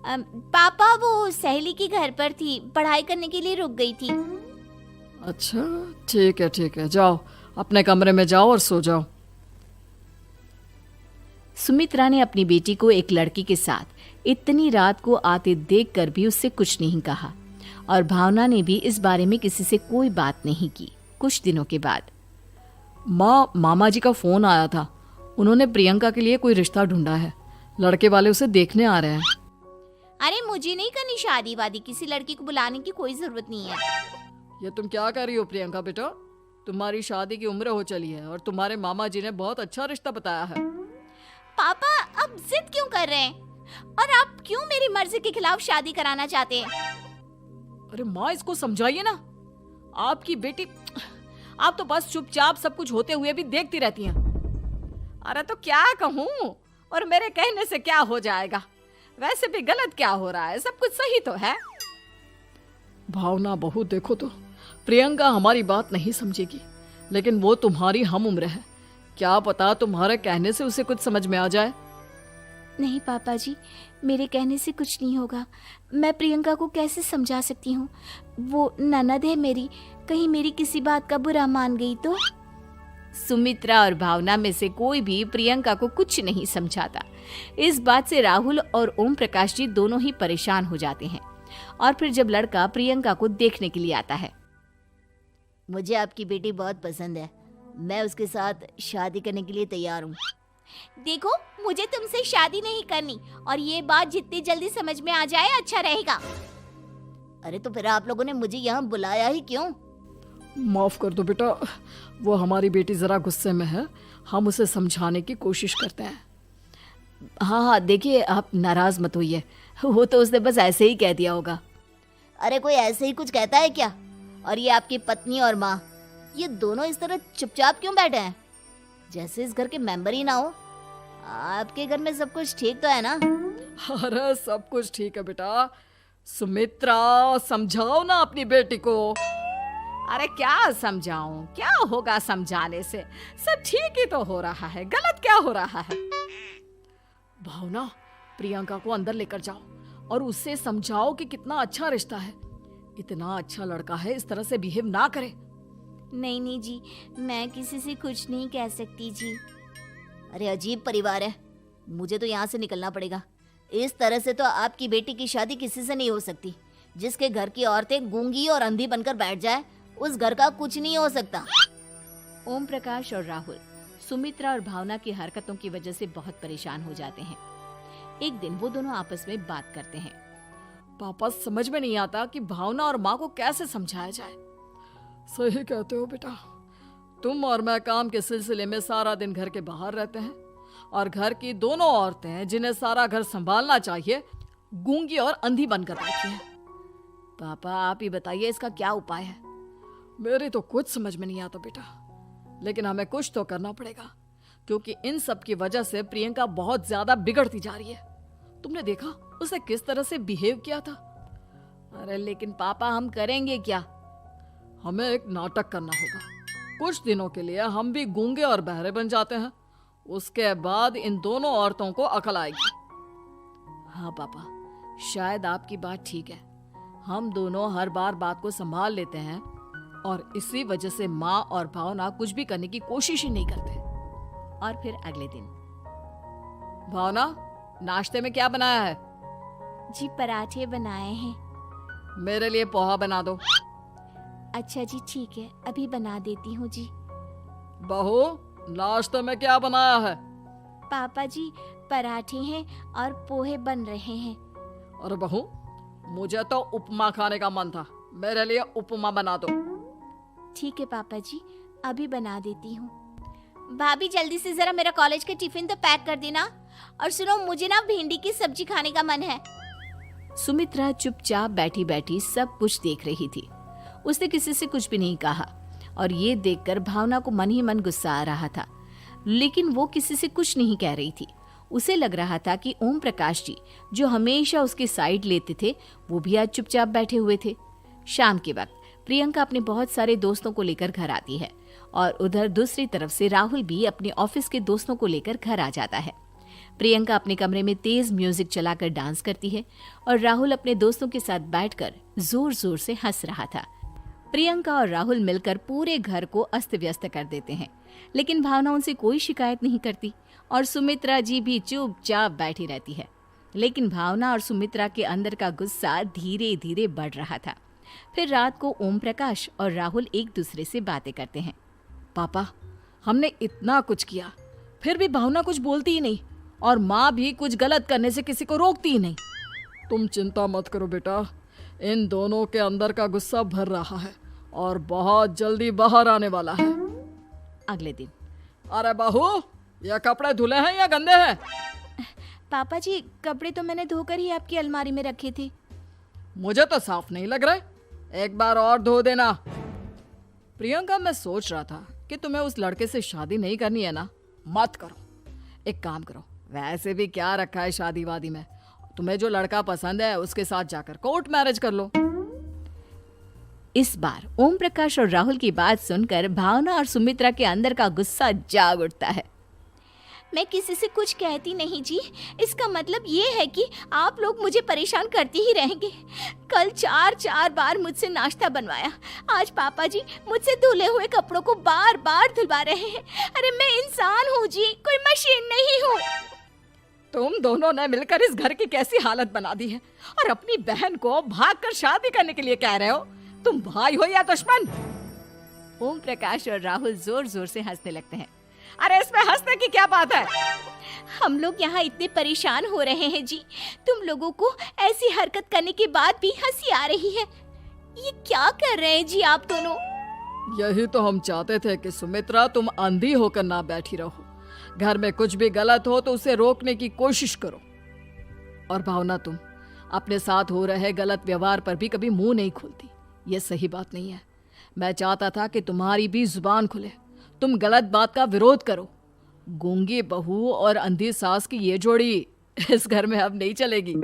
पापा, वो सहेली के घर पर थी, पढ़ाई करने के लिए रुक गई थी। अच्छा, ठीक है, जाओ अपने कमरे में जाओ और सो जाओ। सुमित्रा ने अपनी बेटी को एक लड़की के साथ इतनी रात को आते देखकर भी उससे कुछ नहीं कहा, और भावना ने भी इस बारे में किसी से कोई बात नहीं की। कुछ दिनों के बाद मामा जी का फोन आया था। उन्होंने प्रियंका के लिए कोई रिश्ता ढूंढा है। लड़के वाले उसे देखने आ रहे हैं। अरे मुझे नहीं करनी शादी वादी, किसी लड़की को बुलाने की कोई जरूरत नहीं है। ये तुम क्या कर रही हो प्रियंका बेटा? तुम्हारी शादी की उम्र हो चली है और तुम्हारे मामा जी ने बहुत अच्छा रिश्ता बताया है। पापा अब जिद क्यों कर रहे हैं? और आप क्यों मेरी मर्जी के खिलाफ शादी कराना चाहते हैं? अरे माँ, इसको समझाइए ना। आपकी बेटी, आप तो बस चुपचाप सब कुछ होते हुए भी देखती रहती हैं। अरे तो क्या कहूँ, और मेरे कहने से क्या हो जाएगा? वैसे भी गलत क्या हो रहा है, सब कुछ सही तो है। भावना बहू, देखो तो प्रियंका हमारी बात नहीं समझेगी, लेकिन वो तुम्हारी हम उम्र है। क्या पता तुम्हारे कहने से उसे कुछ समझ में आ जाए। नहीं पापा जी, मेरे कहने से कुछ नहीं होगा। मैं प्रियंका को कैसे समझा सकती हूँ? वो ननद है मेरी, कहीं मेरी किसी बात का बुरा मान गई तो? सुमित्रा और भावना में से कोई भी प्रियंका को कुछ नहीं समझाता। इस बात से राहुल और ओम प्रकाश जी दोनों ही परेशान हो जाते हैं। और फिर जब लड़का प्रियंका को देखने के लिए आता है, मुझे आपकी बेटी बहुत पसंद है, मैं उसके साथ शादी करने के लिए तैयार हूँ। देखो, मुझे तुमसे शादी नहीं करनी, और ये बात जितनी जल्दी समझ में आ जाए अच्छा रहेगा। अरे तो फिर आप लोगों ने मुझे यहाँ बुलाया ही क्यों? माफ कर दो बेटा, वो हमारी बेटी जरा गुस्से में है, हम उसे समझाने की कोशिश करते हैं। हाँ, देखिए आप नाराज मत होइए, वो तो उसने बस ऐसे ही कह दिया होगा। अरे कोई ऐसे ही कुछ कहता है क्या? और ये आपकी पत्नी और माँ, ये दोनों इस तरह चुपचाप क्यों बैठे हैं, जैसे इस घर के मेंबर ही ना हो? आपके घर में सब कुछ ठीक तो है ना? अरे सब कुछ ठीक है बेटा। सुमित्रा, समझाओ ना अपनी बेटी को। अरे क्या समझाऊं, क्या होगा समझाने से? सब ठीक ही तो हो रहा है, गलत क्या हो रहा है? भावना, प्रियंका को अंदर लेकर जाओ और उससे समझाओ कि कितना अच्छा रिश्ता है। इतना अच्छा लड़का है, इस तरह से बिहेव ना करे। नहीं नहीं जी, मैं किसी से कुछ नहीं कह सकती जी। अरे अजीब परिवार है, मुझे तो यहाँ से निकलना पड़ेगा। इस तरह से तो आपकी बेटी की शादी किसी से नहीं हो सकती। जिसके घर की औरतें गूंगी और अंधी बनकर बैठ जाए, उस घर का कुछ नहीं हो सकता। ओम प्रकाश और राहुल सुमित्रा और भावना की हरकतों की वजह से बहुत परेशान हो जाते हैं। एक दिन वो दोनों आपस में बात करते हैं। पापा, समझ में नहीं आता कि भावना और माँ को कैसे समझाया जाए। सही कहते हो बेटा, तुम और मैं काम के सिलसिले में सारा दिन घर के बाहर रहते हैं, और घर की दोनों औरतें जिन्हें सारा घर संभालना चाहिए, गूंगी और अंधी बनकर बैठी हैं। पापा आप ही बताइए, इसका क्या उपाय है? मेरी तो कुछ समझ में नहीं आता बेटा, लेकिन हमें कुछ तो करना पड़ेगा, क्योंकि इन सब की वजह से प्रियंका बहुत ज्यादा बिगड़ती जा रही है। तुमने देखा उसे किस तरह से बिहेव किया था। अरे लेकिन पापा, हम करेंगे क्या? हमें एक नाटक करना होगा। कुछ दिनों के लिए हम भी गूंगे और बहरे बन जाते हैं, उसके बाद इन दोनों औरतों को अकल आएगी। हाँ पापा, शायद आपकी बात ठीक है। हम दोनों हर बार बात को संभाल लेते हैं, और इसी वजह से माँ और भावना कुछ भी करने की कोशिश ही नहीं करते। और फिर अगले दिन, भावना, नाश्ते में क्या बनाया है? जी पराठे बनाए हैं। मेरे लिए पोहा बना दो। अच्छा जी ठीक है, अभी बना देती हूँ जी। बहू, नाश्ते में क्या बनाया है? पापा जी, पराठे हैं और पोहे बन रहे हैं। अरे बहू, मुझे तो उपमा खाने का मन था, मेरे लिए उपमा बना दो। ठीक है पापा जी, अभी बना देती हूँ। भाभी जल्दी से जरा मेरा कॉलेज का टिफिन तो पैक कर देना। और सुनो, मुझे ना भिंडी की सब्जी खाने का मन है। सुमित्रा चुपचाप बैठी बैठी सब कुछ देख रही थी। उसने किसी से कुछ भी नहीं कहा, और ये देखकर भावना को मन ही मन गुस्सा आ रहा था, लेकिन वो किसी से कुछ नहीं कह रही थी। उसे लग रहा था कि ओम प्रकाश जी, जो हमेशा उसकी साइड लेते थे, वो भी आज चुपचाप बैठे हुए थे। शाम के वक्त प्रियंका अपने बहुत सारे दोस्तों को लेकर घर आती है, और उधर दूसरी तरफ से राहुल भी अपने ऑफिस के दोस्तों को लेकर घर आ जाता है। प्रियंका अपने कमरे में तेज म्यूजिक चलाकर डांस करती है, और राहुल अपने दोस्तों के साथ बैठकर जोर जोर से हंस रहा था। प्रियंका और राहुल मिलकर पूरे घर को अस्त व्यस्त कर देते हैं, लेकिन भावना उनसे कोई शिकायत नहीं करती, और सुमित्रा जी भी चुपचाप बैठी रहती है। लेकिन भावना और सुमित्रा के अंदर का गुस्सा धीरे धीरे बढ़ रहा था। फिर रात को ओम प्रकाश और राहुल एक दूसरे से बातें करते हैं। पापा, हमने इतना कुछ किया, फिर भी भावना कुछ बोलती ही नहीं, और माँ भी कुछ गलत करने से किसी को रोकती ही नहीं। तुम चिंता मत करो बेटा, इन दोनों के अंदर का गुस्सा भर रहा है और बहुत जल्दी बाहर आने वाला है। अगले दिन अरे बहू, ये कपड़े धुले हैं या गंदे हैं? पापा जी, कपड़े तो मैंने धोकर ही आपकी अलमारी में रखे थे। मुझे तो साफ नहीं लग रहे, एक बार और धो देना। प्रियंका, मैं सोच रहा था कि तुम्हें उस लड़के से शादी नहीं करनी है ना, मत करो। एक काम करो, वैसे भी क्या रखा है शादी वादी में, तुम्हें जो लड़का पसंद है उसके साथ जाकर कोर्ट मैरिज कर लो। इस बार ओम प्रकाश और राहुल की बात सुनकर भावना और सुमित्रा के अंदर का गुस्सा जाग उठता है। मैं किसी से कुछ कहती नहीं जी, इसका मतलब ये है कि आप लोग मुझे परेशान करते ही रहेंगे। कल 4 बार मुझसे नाश्ता बनवाया, आज पापा जी मुझसे धुले हुए कपड़ों को बार बार धुलवा रहे हैं। अरे मैं इंसान हूँ जी, कोई मशीन नहीं हूँ। तुम दोनों ने मिलकर इस घर की कैसी हालत बना दी है, और अपनी बहन को भागकर शादी करने के लिए कह रहे हो। तुम भाई हो या दुश्मन? ओम प्रकाश और राहुल जोर जोर से हंसने लगते हैं। अरे इसमें हंसने की क्या बात है? हम लोग यहाँ इतने परेशान हो रहे हैं जी, तुम लोगों को ऐसी हरकत करने के बाद भी हंसी आ रही है। ये क्या कर रहे हैं जी आप दोनों? यही तो हम चाहते थे कि सुमित्रा, तुम अंधी होकर ना बैठी रहो। घर में कुछ भी गलत हो तो उसे रोकने की कोशिश करो। और भावना, तुम अपने साथ हो रहे गलत व्यवहार पर भी कभी मुंह नहीं खोलती, ये सही बात नहीं है। मैं चाहता था कि तुम्हारी भी जुबान खुले, तुम गलत बात का विरोध करो। गूंगी बहू और अंधी सास की ये जोड़ी इस घर में अब नहीं चलेगी।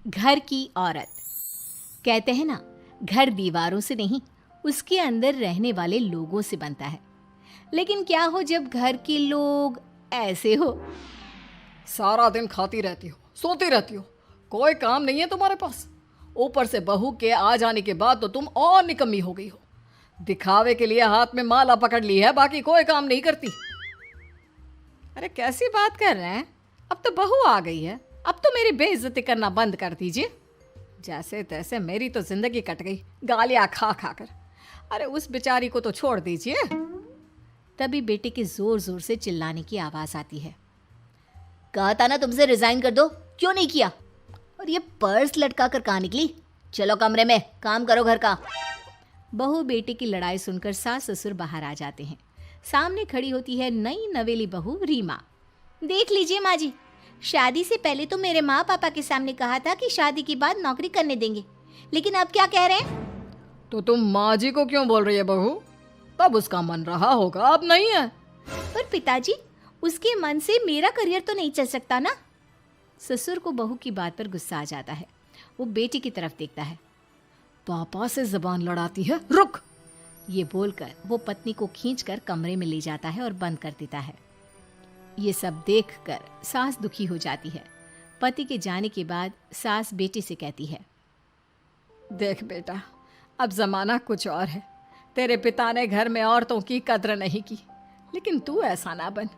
घर की औरत। कहते हैं ना, घर दीवारों से नहीं, उसके अंदर रहने वाले लोगों से बनता है। लेकिन क्या हो जब घर के लोग ऐसे हो? सारा दिन खाती रहती हो, सोती रहती हो, कोई काम नहीं है तुम्हारे पास। ऊपर से बहू के आ जाने के बाद तो तुम और निकम्मी हो गई हो। दिखावे के लिए हाथ में माला पकड़ ली है, बाकी कोई काम नहीं करती। अरे कैसी बात कर रहे हैं? अब तो बहू आ गई है, अब तो मेरी बेइज्जती करना बंद कर दीजिए। जैसे तैसे मेरी तो जिंदगी कट गई गालियाँ खा खा कर। अरे उस बेचारी को तो छोड़ दीजिए। तभी बेटे के जोर जोर से चिल्लाने की आवाज आती है। कहा था ना तुमसे रिजाइन कर दो, क्यों नहीं किया? और ये पर्स लटका कर कहाँ निकली? चलो कमरे में, काम करो घर का। बहू बेटे की लड़ाई सुनकर सास ससुर बाहर आ जाते हैं। सामने खड़ी होती है नई नवेली बहू रीमा। देख लीजिए माँ जी, शादी से पहले तो मेरे माँ पापा के सामने कहा था कि शादी के बाद नौकरी करने देंगे, लेकिन अब क्या कह रहे हैं? तो तुम माँ जी को क्यों बोल रही है बहू? तब उसका मन रहा होगा, अब नहीं है। पर पिताजी, उसके मन से मेरा करियर तो नहीं चल सकता ना। ससुर को बहू की बात पर गुस्सा आ जाता है। वो बेटी की तरफ देखता है। पापा से जबान लड़ाती है, रुक। ये बोलकर वो पत्नी को खींचकर कमरे में ले जाता है और बंद कर देता है। ये सब देखकर सास दुखी हो जाती है। पति के जाने के बाद सास बेटी से कहती है, देख बेटा, अब जमाना कुछ और है। तेरे पिता ने घर में औरतों की कद्र नहीं की, लेकिन तू ऐसा ना बन।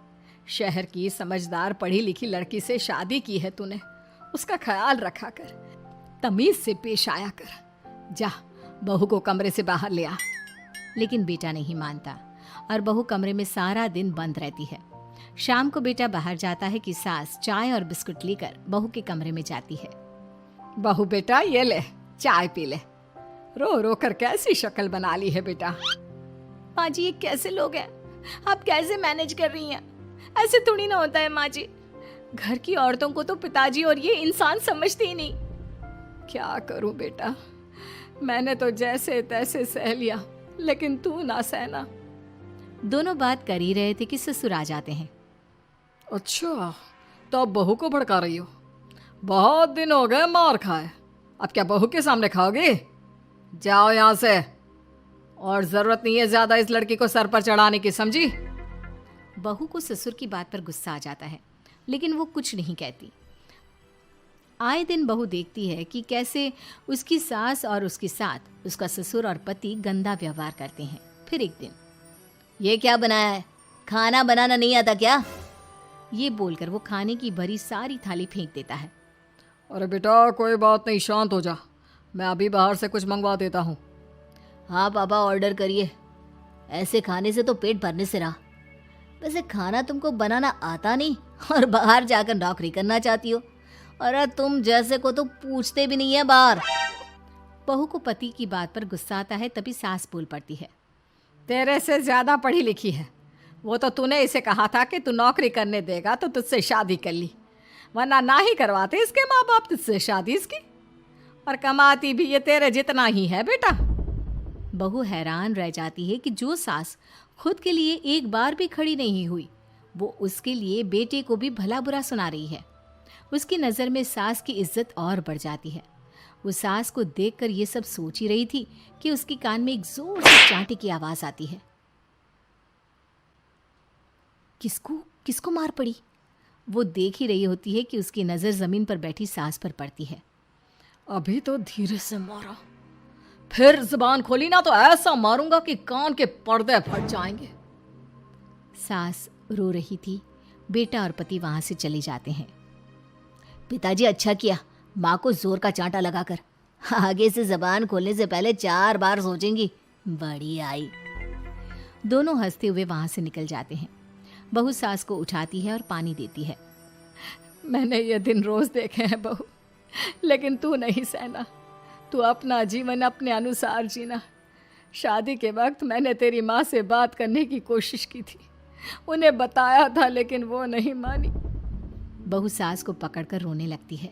शहर की समझदार पढ़ी लिखी लड़की से शादी की है तूने, उसका ख्याल रखा कर, तमीज से पेश आया कर। जा, बहू को कमरे से बाहर ले आ। लेकिन बेटा नहीं मानता और बहू कमरे में सारा दिन बंद रहती है। शाम को बेटा बाहर जाता है कि सास चाय और बिस्कुट लेकर बहू के कमरे में जाती है। बहू बेटा, ये ले, चाय पी ले। रो रो कर कैसी शक्ल बना ली है बेटा। माँ जी, ये कैसे लोग हैं? आप कैसे मैनेज कर रही हैं? ऐसे थोड़ी ना होता है माँ जी। घर की औरतों को तो पिताजी और ये इंसान समझते ही नहीं। क्या करूं बेटा, मैंने तो जैसे तैसे सह लिया, लेकिन तू ना सहना। दोनों बात कर ही रहे थे कि ससुर आ जाते हैं। अच्छा, तो अब बहू को भड़का रही हो? बहुत दिन हो गए मार खाए, अब क्या बहू के सामने खाओगे? जाओ यहाँ से, और जरूरत नहीं है ज्यादा इस लड़की को सर पर चढ़ाने की, समझी? बहू को ससुर की बात पर गुस्सा आ जाता है, लेकिन वो कुछ नहीं कहती। आए दिन बहू देखती है कि कैसे उसकी सास और उसके साथ उसका ससुर और पति गंदा व्यवहार करते हैं। फिर एक दिन ये क्या बनाया है? खाना बनाना नहीं आता क्या? ये बोलकर वो खाने की भरी सारी थाली फेंक देता है। अरे बेटा कोई बात नहीं, शांत हो जा, मैं अभी बाहर से कुछ मंगवा देता हूँ। हाँ पापा, ऑर्डर करिए। ऐसे खाने से तो पेट भरने से रहा। वैसे खाना तुमको बनाना आता नहीं और बाहर जाकर नौकरी करना चाहती हो। अरे तुम जैसे को तो पूछते भी नहीं है बाहर। बहू को पति की बात पर गुस्सा आता है, तभी सास बोल पड़ती है। तेरे से ज़्यादा पढ़ी लिखी है। वो तो तूने इसे कहा था कि तू नौकरी करने देगा तो तुझसे शादी कर ली, वरना ना ही करवाते इसके माँ बाप तुझसे शादी इसकी। और कमाती भी ये तेरे जितना ही है बेटा। बहू हैरान रह जाती है कि जो सास खुद के लिए एक बार भी खड़ी नहीं हुई, वो उसके लिए बेटे को भी भला बुरा सुना रही है। उसकी नज़र में सास की इज्जत और बढ़ जाती है। वो सास को देखकर ये सब सोच ही रही थी कि उसके कान में एक जोर से चांटे की आवाज़ आती है। किसको मार पड़ी? वो देख ही रही होती है कि उसकी नज़र ज़मीन पर बैठी सास पर पड़ती है। अभी तो धीरे से मारा, फिर जुबान खोली ना तो ऐसा मारूंगा कि कान के पर्दे फट जाएंगे। सास रो रही थी। बेटा और पति वहां से चले जाते हैं। पिताजी अच्छा किया माँ को जोर का चांटा लगाकर। आगे से जबान खोलने से पहले 4 बार सोचेंगी। बड़ी आई। दोनों हंसते हुए वहां से निकल जाते हैं। बहू सास को उठाती है और पानी देती है। मैंने ये दिन रोज देखे हैं बहू, लेकिन तू नहीं सहना। तू अपना जीवन अपने अनुसार जीना। शादी के वक्त मैंने तेरी माँ से बात करने की कोशिश की थी, उन्हें बताया था, लेकिन वो नहीं मानी। बहू सास को पकड़कर रोने लगती है।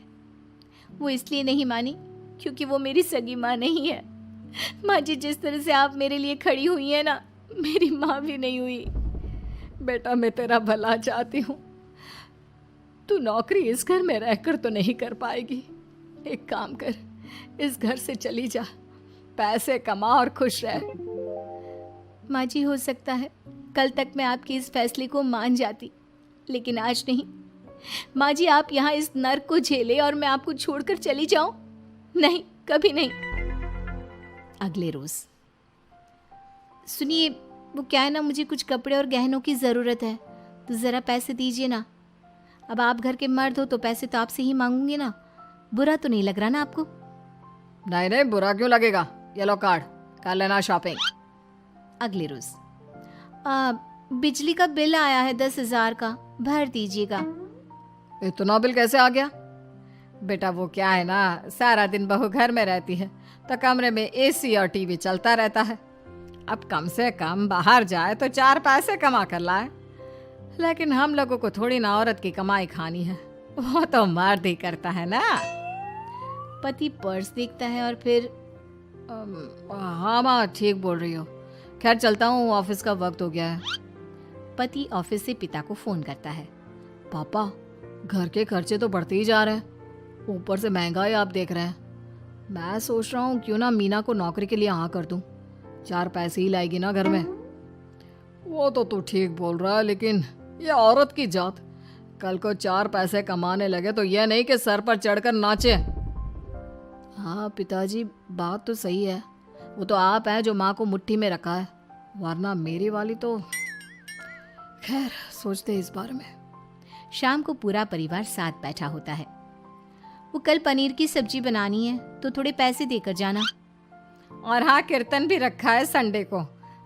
वो इसलिए नहीं मानी क्योंकि वो मेरी सगी माँ नहीं है। माँ जी, जिस तरह से आप मेरे लिए खड़ी हुई है ना, मेरी माँ भी नहीं हुई। बेटा मैं तेरा भला चाहती हूँ। तू नौकरी इस घर में रहकर तो नहीं कर पाएगी। एक काम कर, इस घर से चली जा, पैसे कमा और खुश रह। माँ जी, हो सकता है कल तक मैं आपके इस फैसले को मान जाती, लेकिन आज नहीं। माँ जी, आप यहाँ इस नर्क को झेले और मैं आपको छोड़कर चली जाऊं? नहीं, कभी नहीं। अगले रोज। सुनिए, वो क्या है ना, मुझे कुछ कपड़े और गहनों की ज़रूरत है, तो ज़रा पैसे दीजिए ना। अब आप घर के मर्द हो तो पैसे तो आपसे ही मांगूंगी ना। बुरा तो नहीं लग रहा ना आपको? नहीं नहीं, बुरा क्यों लगेगा। ये लो कार्ड, कर लेना शॉपिंग। अगले रोज। बिजली का बिल आया है 10,000 का, भर दीजिएगा। इतना बिल कैसे आ गया? बेटा वो क्या है ना, सारा दिन बहू घर में रहती है तो कमरे में एसी और टीवी चलता रहता है। अब कम से कम बाहर जाए तो 4 पैसे कमा कर लाए। लेकिन हम लोगों को थोड़ी ना औरत की कमाई खानी है, वो तो मर्द ही करता है ना। पति पर्स देखता है और फिर हाँ माँ, ठीक बोल रही हो। खैर चलता हूँ, ऑफिस का वक्त हो गया है। पति ऑफिस से पिता को फोन करता है। पापा, घर के खर्चे तो बढ़ते ही जा रहे हैं, ऊपर से महंगाई आप देख रहे हैं। मैं सोच रहा हूँ क्यों ना मीना को नौकरी के लिए हाँ कर दूँ, 4 पैसे ही लाएगी ना घर में। वो तो तू ठीक बोल रहा है, लेकिन ये औरत की जात कल को 4 पैसे कमाने लगे तो यह नहीं कि सर पर चढ़कर नाचे। हाँ पिताजी, बात तो सही है। वो तो आप हैं जो माँ को मुट्ठी में रखा है, वरना मेरी वाली तो। खैर सोचते इस बारे में। शाम को पूरा परिवार साथ बैठा होता है। वो कल पनीर की सब्जी बनानी है तो थोड़े पैसे देकर जाना। और हाँ, कीर्तन भी रखा है संडे को,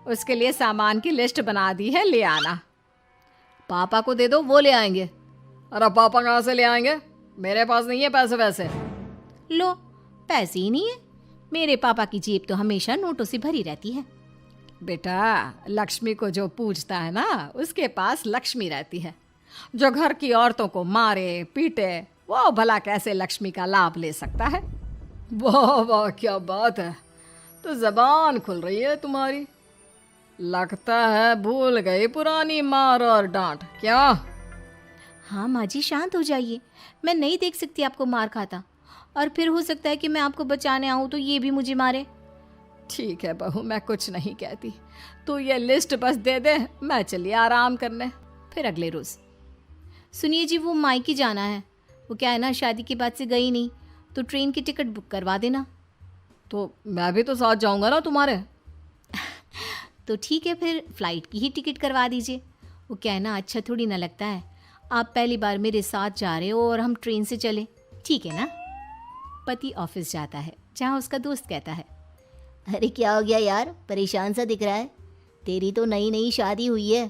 उसके लिए सामान की लिस्ट बना दी है, ले आना। पापा को दे दो, वो ले आएंगे। अरे पापा कहाँ से ले आएंगे, मेरे पास नहीं है पैसे वैसे। लो, पैसे ही नहीं है। मेरे पापा की जेब तो हमेशा नोटों से भरी रहती है। बेटा, लक्ष्मी को जो पूजता है ना, उसके पास लक्ष्मी रहती है। जो घर की औरतों को मारे पीटे, वो भला कैसे लक्ष्मी का लाभ ले सकता है। वाह वाह, क्या बात है, तो जबान खुल रही है तुम्हारी। लगता है भूल गई पुरानी मार और डांट, क्या? हाँ माँ जी, शांत हो जाइए। मैं नहीं देख सकती आपको मार खाता, और फिर हो सकता है कि मैं आपको बचाने आऊँ तो ये भी मुझे मारे। ठीक है बहू, मैं कुछ नहीं कहती, तू ये लिस्ट बस दे दे, मैं चलिए आराम करने। फिर अगले रोज। सुनिए जी, वो मायके जाना है। वो क्या है ना, शादी के बाद से गई नहीं, तो ट्रेन की टिकट बुक करवा देना। तो मैं भी तो साथ जाऊंगा ना तुम्हारे। तो ठीक है, फिर फ्लाइट की ही टिकट करवा दीजिए। वो कहना अच्छा थोड़ी ना लगता है, आप पहली बार मेरे साथ जा रहे हो और हम ट्रेन से चले, ठीक है ना। पति ऑफिस जाता है जहाँ उसका दोस्त कहता है, अरे क्या हो गया यार, परेशान सा दिख रहा है। तेरी तो नई नई शादी हुई है,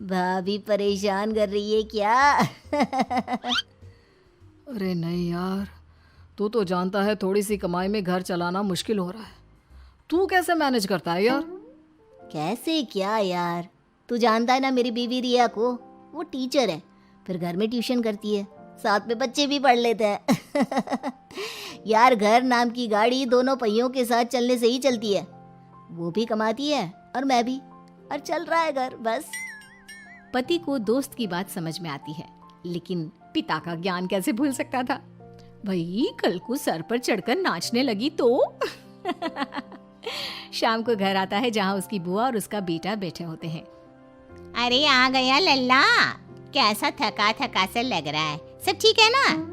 भाभी परेशान कर रही है क्या? अरे नहीं यार, तू तो जानता है थोड़ी सी कमाई में घर चलाना मुश्किल हो रहा है। तू कैसे मैनेज करता है यार? कैसे क्या यार, तू जानता है ना मेरी बीवी रिया को, वो टीचर है, फिर घर में ट्यूशन करती है, साथ में बच्चे भी पढ़ लेते हैं। यार घर नाम की गाड़ी दोनों पहियों के साथ चलने से ही चलती है। वो भी कमाती है और मैं भी, और चल रहा है घर बस। पति को दोस्त की बात समझ में आती है, लेकिन पिता का ज्ञान कैसे भूल सकता था। भाई कल को सर पर चढ़कर नाचने लगी तो। शाम को घर आता है जहाँ उसकी बुआ और उसका बेटा बैठे होते हैं। अरे आ गया लल्ला, कैसा थका थका सा लग रहा है, सब ठीक है ना?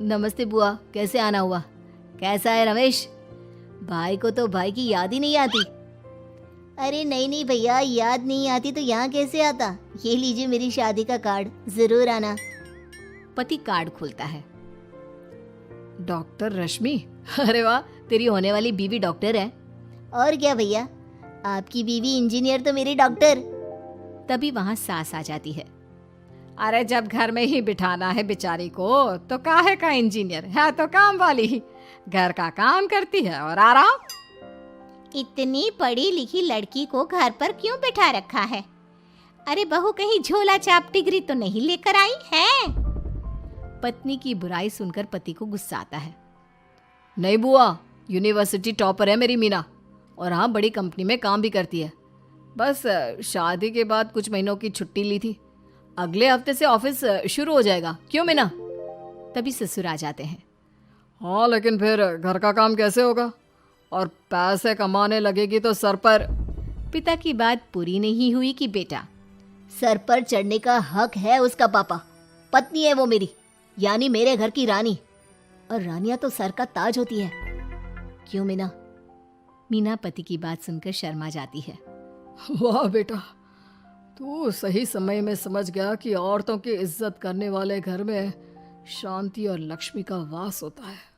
नमस्ते बुआ, कैसे आना हुआ? कैसा है रमेश? भाई को तो भाई की याद ही नहीं आती। अरे नहीं नहीं भैया, याद नहीं आती तो यहाँ कैसे आता? ये लीजिए मेरी शादी का कार्ड, जरूर आना। पति कार्ड खोलता है। डॉक्टर रश्मि? अरे वाह, तेरी होने वाली बीवी डॉक्टर है। और क्या भैया, आपकी बीवी इंजीनियर तो मेरी डॉक्टर। तभी वहाँ सास आ जाती है। अरे जब घर में ही बिठाना है बेचारी को तो काहे का इंजीनियर है, तो काम वाली ही, घर का काम करती है और आराम। इतनी पढ़ी लिखी लड़की को घर पर क्यों बिठा रखा है? अरे बहू कहीं झोला चाप डिग्री तो नहीं लेकर आई है? पत्नी की बुराई सुनकर पति को गुस्सा आता है। नहीं बुआ, यूनिवर्सिटी टॉपर है मेरी मीना, और हाँ बड़ी कंपनी में काम भी करती है। बस शादी के बाद कुछ महीनों की छुट्टी ली थी, अगले हफ्ते से ऑफिस शुरू हो जाएगा। क्यों मीना? तभी ससुर आ जाते हैं। हाँ लेकिन फिर घर का काम कैसे होगा, और पैसे कमाने लगेगी तो सर पर। पिता की बात पूरी नहीं हुई कि बेटा, सर पर चढ़ने का हक है उसका पापा। पत्नी है वो मेरी, यानी मेरे घर की रानी, और रानियां तो सर का ताज होती है। क्यों मीना? मीना पति की बात सुनकर शर्मा जाती है। वाह बेटा, तू सही समय में समझ गया कि औरतों की इज्जत करने वाले घर में शांति और लक्ष्मी का वास होता है।